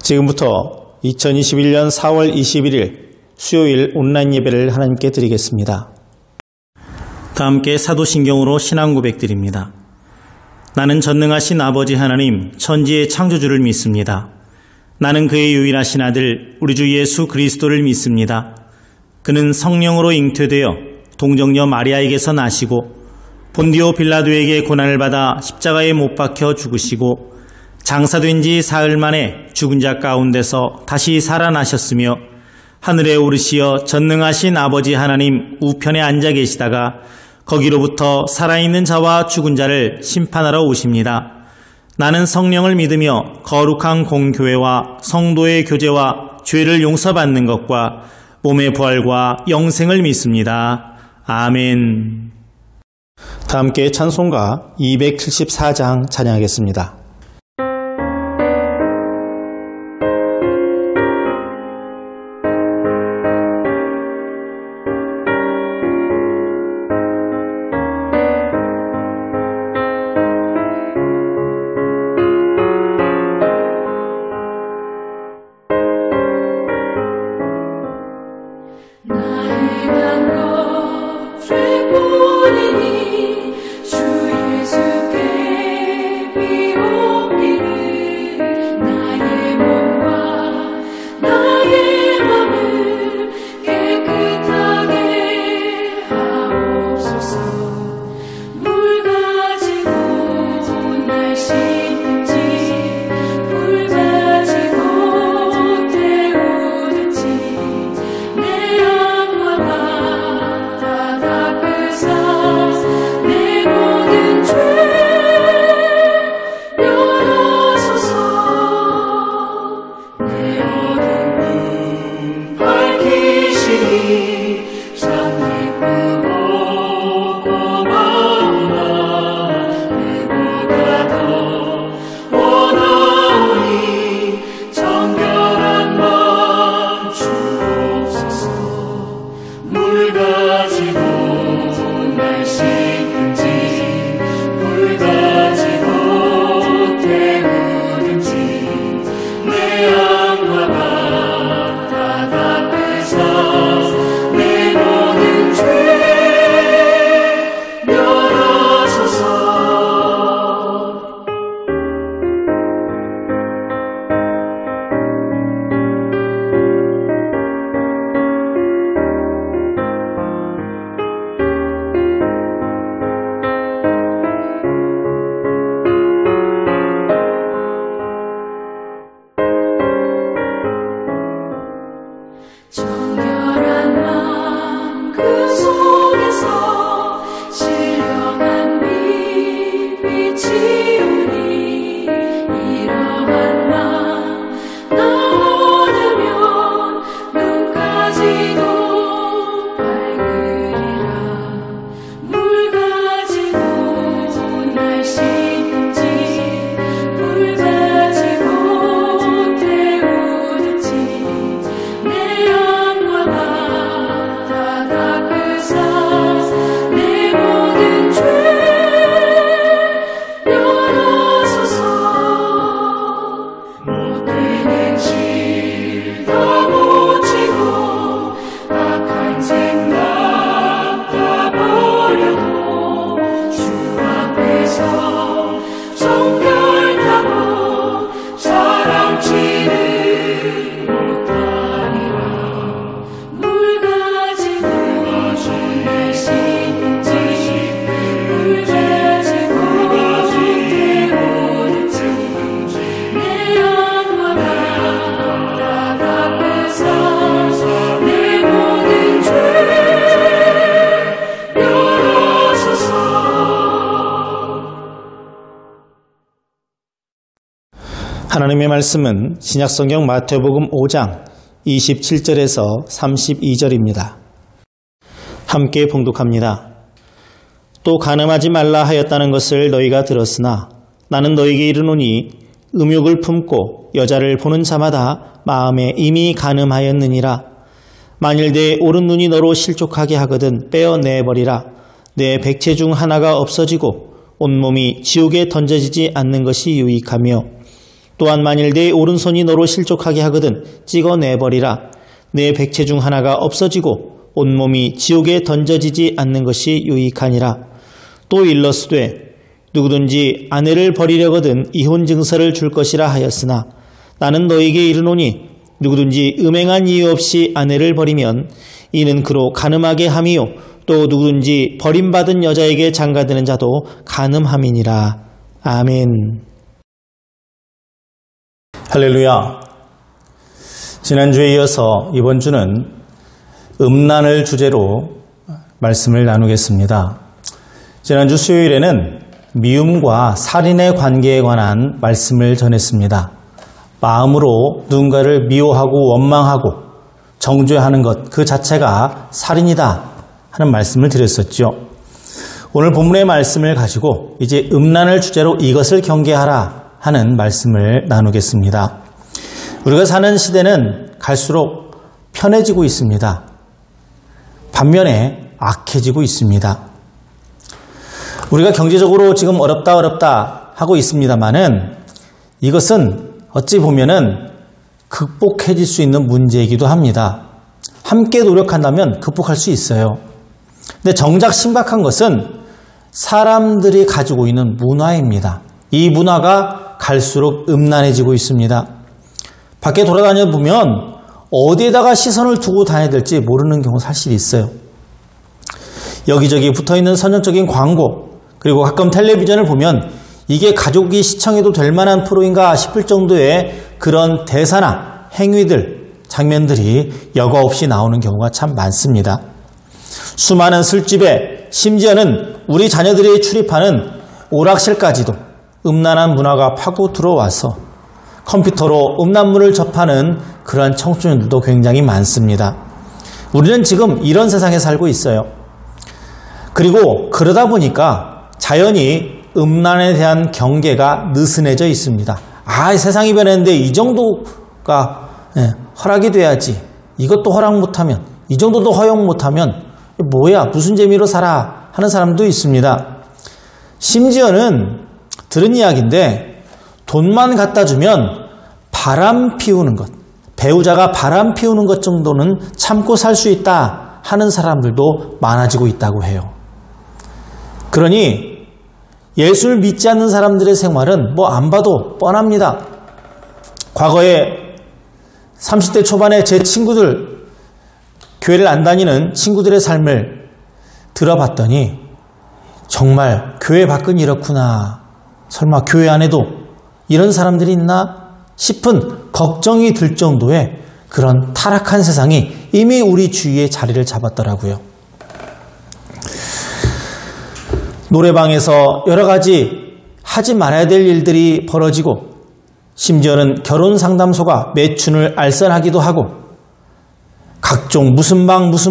지금부터 2021년 4월 21일 수요일 온라인 예배를 하나님께 드리겠습니다. 다 함께 사도신경으로 신앙 고백드립니다. 나는 전능하신 아버지 하나님 천지의 창조주를 믿습니다. 나는 그의 유일하신 아들 우리 주 예수 그리스도를 믿습니다. 그는 성령으로 잉태되어 동정녀 마리아에게서 나시고 본디오 빌라도에게 고난을 받아 십자가에 못 박혀 죽으시고 장사된 지 사흘 만에 죽은 자 가운데서 다시 살아나셨으며 하늘에 오르시어 전능하신 아버지 하나님 우편에 앉아 계시다가 거기로부터 살아있는 자와 죽은 자를 심판하러 오십니다. 나는 성령을 믿으며 거룩한 공교회와 성도의 교제와 죄를 용서받는 것과 몸의 부활과 영생을 믿습니다. 아멘. 다 함께 찬송가 274장 찬양하겠습니다. 하나님의 말씀은 신약성경 마태복음 5장 27절에서 32절입니다. 함께 봉독합니다. 또 간음하지 말라 하였다는 것을 너희가 들었으나 나는 너희에게 이르노니 음욕을 품고 여자를 보는 자마다 마음에 이미 간음하였느니라. 만일 내 오른눈이 너로 실족하게 하거든 빼어내버리라. 내 백체 중 하나가 없어지고 온몸이 지옥에 던져지지 않는 것이 유익하며 또한 만일 내 오른손이 너로 실족하게 하거든 찍어내버리라. 내 백체 중 하나가 없어지고 온몸이 지옥에 던져지지 않는 것이 유익하니라. 또 일러스되 누구든지 아내를 버리려거든 이혼 증서를 줄 것이라 하였으나 나는 너에게 이르노니 누구든지 음행한 이유 없이 아내를 버리면 이는 그로 간음하게 함이요 또 누구든지 버림받은 여자에게 장가드는 자도 간음함이니라. 아멘. 할렐루야. 지난주에 이어서 이번 주는 음란을 주제로 말씀을 나누겠습니다. 지난주 수요일에는 미움과 살인의 관계에 관한 말씀을 전했습니다. 마음으로 누군가를 미워하고 원망하고 정죄하는 것 그 자체가 살인이다 하는 말씀을 드렸었죠. 오늘 본문의 말씀을 가지고 이제 음란을 주제로 이것을 경계하라 하는 말씀을 나누겠습니다. 우리가 사는 시대는 갈수록 편해지고 있습니다. 반면에 악해지고 있습니다. 우리가 경제적으로 지금 어렵다 하고 있습니다만은 이것은 어찌 보면은 극복해질 수 있는 문제이기도 합니다. 함께 노력한다면 극복할 수 있어요. 근데 정작 심각한 것은 사람들이 가지고 있는 문화입니다. 이 문화가 갈수록 음란해지고 있습니다. 밖에 돌아다녀 보면 어디에다가 시선을 두고 다녀야 될지 모르는 경우 사실 있어요. 여기저기 붙어있는 선정적인 광고, 그리고 가끔 텔레비전을 보면 이게 가족이 시청해도 될 만한 프로인가 싶을 정도의 그런 대사나 행위들, 장면들이 여과 없이 나오는 경우가 참 많습니다. 수많은 술집에 심지어는 우리 자녀들이 출입하는 오락실까지도 음란한 문화가 파고 들어와서 컴퓨터로 음란물을 접하는 그러한 청소년들도 굉장히 많습니다. 우리는 지금 이런 세상에 살고 있어요. 그리고 그러다 보니까 자연히 음란에 대한 경계가 느슨해져 있습니다. 세상이 변했는데 이 정도가 허락이 돼야지. 이것도 허락 못하면, 이 정도도 허용 못하면 뭐야, 무슨 재미로 살아 하는 사람도 있습니다. 심지어는 들은 이야기인데 돈만 갖다 주면 바람 피우는 것, 배우자가 바람 피우는 것 정도는 참고 살 수 있다 하는 사람들도 많아지고 있다고 해요. 그러니 예수를 믿지 않는 사람들의 생활은 안 봐도 뻔합니다. 과거에 30대 초반에 제 친구들, 교회를 안 다니는 친구들의 삶을 들어봤더니 정말 교회 밖은 이렇구나, 설마 교회 안에도 이런 사람들이 있나 싶은 걱정이 들 정도의 그런 타락한 세상이 이미 우리 주위에 자리를 잡았더라고요. 노래방에서 여러 가지 하지 말아야 될 일들이 벌어지고, 심지어는 결혼 상담소가 매춘을 알선하기도 하고, 각종 무슨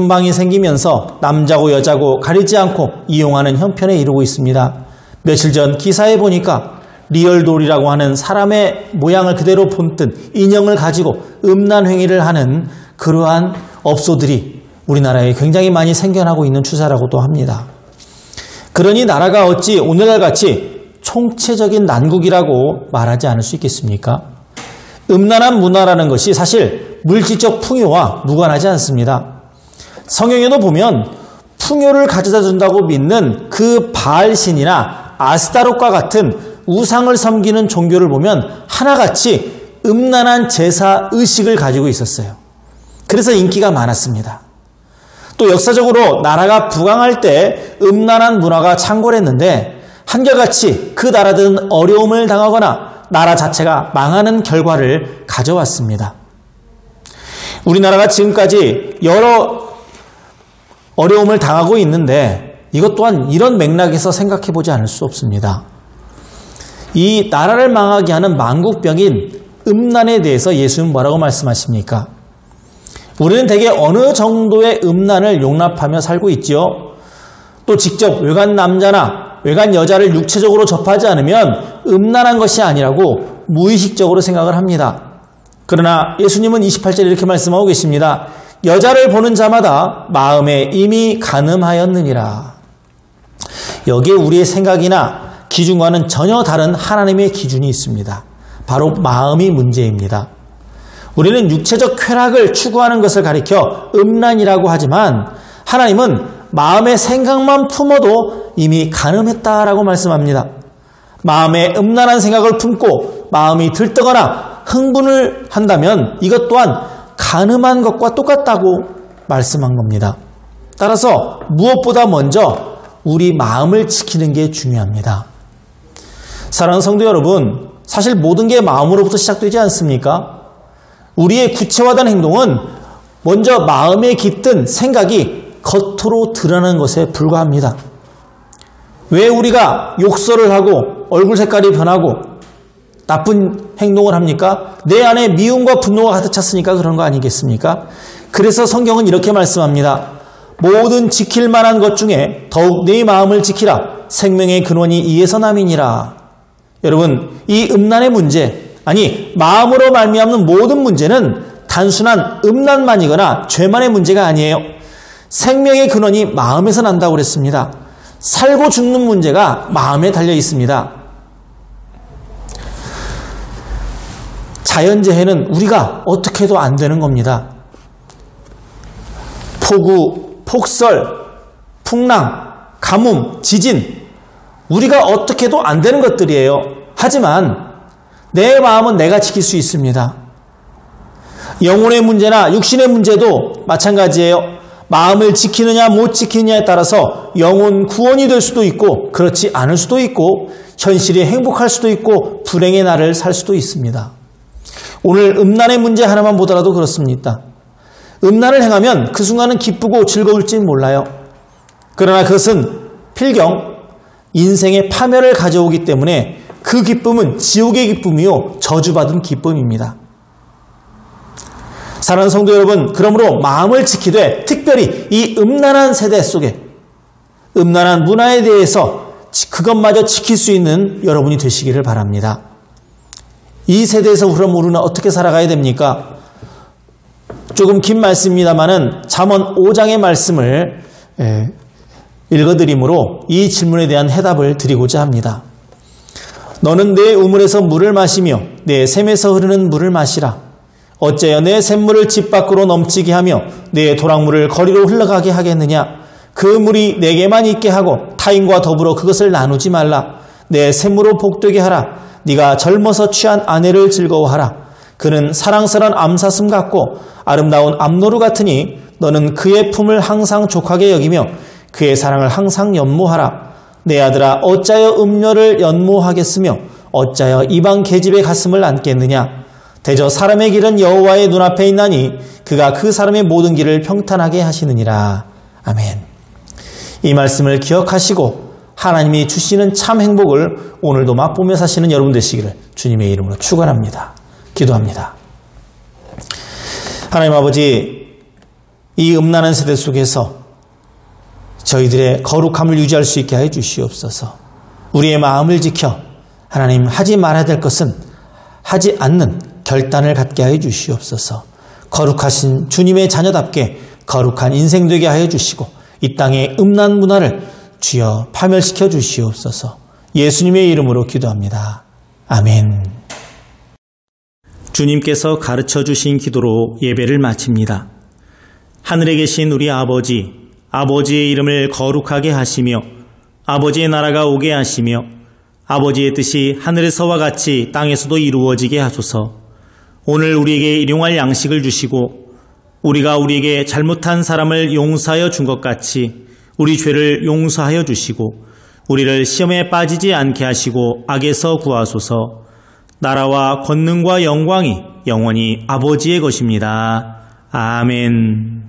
방이 생기면서 남자고 여자고 가리지 않고 이용하는 형편에 이르고 있습니다. 며칠 전 기사에 보니까 리얼돌이라고 하는 사람의 모양을 그대로 본뜬 인형을 가지고 음란 행위를 하는 그러한 업소들이 우리나라에 굉장히 많이 생겨나고 있는 추세라고도 합니다. 그러니 나라가 어찌 오늘날 같이 총체적인 난국이라고 말하지 않을 수 있겠습니까? 음란한 문화라는 것이 사실 물질적 풍요와 무관하지 않습니다. 성경에도 보면 풍요를 가져다 준다고 믿는 그 바알신이나 아스타롯과 같은 우상을 섬기는 종교를 보면 하나같이 음란한 제사 의식을 가지고 있었어요. 그래서 인기가 많았습니다. 또 역사적으로 나라가 부강할 때 음란한 문화가 창궐했는데 한결같이 그 나라들은 어려움을 당하거나 나라 자체가 망하는 결과를 가져왔습니다. 우리나라가 지금까지 여러 어려움을 당하고 있는데 이것 또한 이런 맥락에서 생각해보지 않을 수 없습니다. 이 나라를 망하게 하는 망국병인 음란에 대해서 예수는 뭐라고 말씀하십니까? 우리는 대개 어느 정도의 음란을 용납하며 살고 있죠. 또 직접 외간 남자나 외간 여자를 육체적으로 접하지 않으면 음란한 것이 아니라고 무의식적으로 생각을 합니다. 그러나 예수님은 28절에 이렇게 말씀하고 계십니다. 여자를 보는 자마다 마음에 이미 간음하였느니라. 여기에 우리의 생각이나 기준과는 전혀 다른 하나님의 기준이 있습니다. 바로 마음이 문제입니다. 우리는 육체적 쾌락을 추구하는 것을 가리켜 음란이라고 하지만 하나님은 마음의 생각만 품어도 이미 간음했다라고 말씀합니다. 마음에 음란한 생각을 품고 마음이 들뜨거나 흥분을 한다면 이것 또한 간음한 것과 똑같다고 말씀한 겁니다. 따라서 무엇보다 먼저 우리 마음을 지키는 게 중요합니다. 사랑하는 성도 여러분, 사실 모든 게 마음으로부터 시작되지 않습니까? 우리의 구체화된 행동은 먼저 마음에 깃든 생각이 겉으로 드러나는 것에 불과합니다. 왜 우리가 욕설을 하고 얼굴 색깔이 변하고 나쁜 행동을 합니까? 내 안에 미움과 분노가 가득 찼으니까 그런 거 아니겠습니까? 그래서 성경은 이렇게 말씀합니다. 모든 지킬 만한 것 중에 더욱 내 마음을 지키라. 생명의 근원이 이에서 남이니라. 여러분, 이 음란의 문제, 아니 마음으로 말미암는 모든 문제는 단순한 음란만이거나 죄만의 문제가 아니에요. 생명의 근원이 마음에서 난다고 그랬습니다. 살고 죽는 문제가 마음에 달려 있습니다. 자연재해는 우리가 어떻게 해도 안 되는 겁니다. 폭우, 폭설, 풍랑, 가뭄, 지진, 우리가 어떻게 해도 안 되는 것들이에요. 하지만 내 마음은 내가 지킬 수 있습니다. 영혼의 문제나 육신의 문제도 마찬가지예요. 마음을 지키느냐 못 지키느냐에 따라서 영혼 구원이 될 수도 있고 그렇지 않을 수도 있고 현실이 행복할 수도 있고 불행의 날을 살 수도 있습니다. 오늘 음란의 문제 하나만 보더라도 그렇습니다. 음란을 행하면 그 순간은 기쁘고 즐거울지 몰라요. 그러나 그것은 필경 인생의 파멸을 가져오기 때문에 그 기쁨은 지옥의 기쁨이요 저주받은 기쁨입니다. 사랑하는 성도 여러분, 그러므로 마음을 지키되 특별히 이 음란한 세대 속에 음란한 문화에 대해서 그것마저 지킬 수 있는 여러분이 되시기를 바랍니다. 이 세대에서 그럼 우리는 어떻게 살아가야 됩니까? 조금 긴 말씀입니다만은 잠언 5장의 말씀을 읽어드리므로 이 질문에 대한 해답을 드리고자 합니다. 너는 내 우물에서 물을 마시며 내 샘에서 흐르는 물을 마시라. 어째여 내 샘물을 집 밖으로 넘치게 하며 내 도랑물을 거리로 흘러가게 하겠느냐. 그 물이 내게만 있게 하고 타인과 더불어 그것을 나누지 말라. 내 샘으로 복되게 하라. 네가 젊어서 취한 아내를 즐거워하라. 그는 사랑스러운 암사슴 같고 아름다운 암노루 같으니 너는 그의 품을 항상 족하게 여기며 그의 사랑을 항상 연모하라. 내 아들아, 어찌하여 음녀를 연모하겠으며 어찌하여 이방 계집의 가슴을 안겠느냐. 대저 사람의 길은 여호와의 눈앞에 있나니 그가 그 사람의 모든 길을 평탄하게 하시느니라. 아멘. 이 말씀을 기억하시고 하나님이 주시는 참 행복을 오늘도 맛보며 사시는 여러분 되시기를 주님의 이름으로 축원합니다. 기도합니다. 하나님 아버지, 이 음란한 세대 속에서 저희들의 거룩함을 유지할 수 있게 해 주시옵소서. 우리의 마음을 지켜 하나님 하지 말아야 될 것은 하지 않는 결단을 갖게 하여 주시옵소서. 거룩하신 주님의 자녀답게 거룩한 인생 되게 하여 주시고 이 땅의 음란 문화를 주여 파멸시켜 주시옵소서. 예수님의 이름으로 기도합니다. 아멘. 주님께서 가르쳐 주신 기도로 예배를 마칩니다. 하늘에 계신 우리 아버지, 아버지의 이름을 거룩하게 하시며 아버지의 나라가 오게 하시며 아버지의 뜻이 하늘에서와 같이 땅에서도 이루어지게 하소서. 오늘 우리에게 일용할 양식을 주시고 우리가 우리에게 잘못한 사람을 용서하여 준 것 같이 우리 죄를 용서하여 주시고 우리를 시험에 빠지지 않게 하시고 악에서 구하소서. 나라와 권능과 영광이 영원히 아버지의 것입니다. 아멘.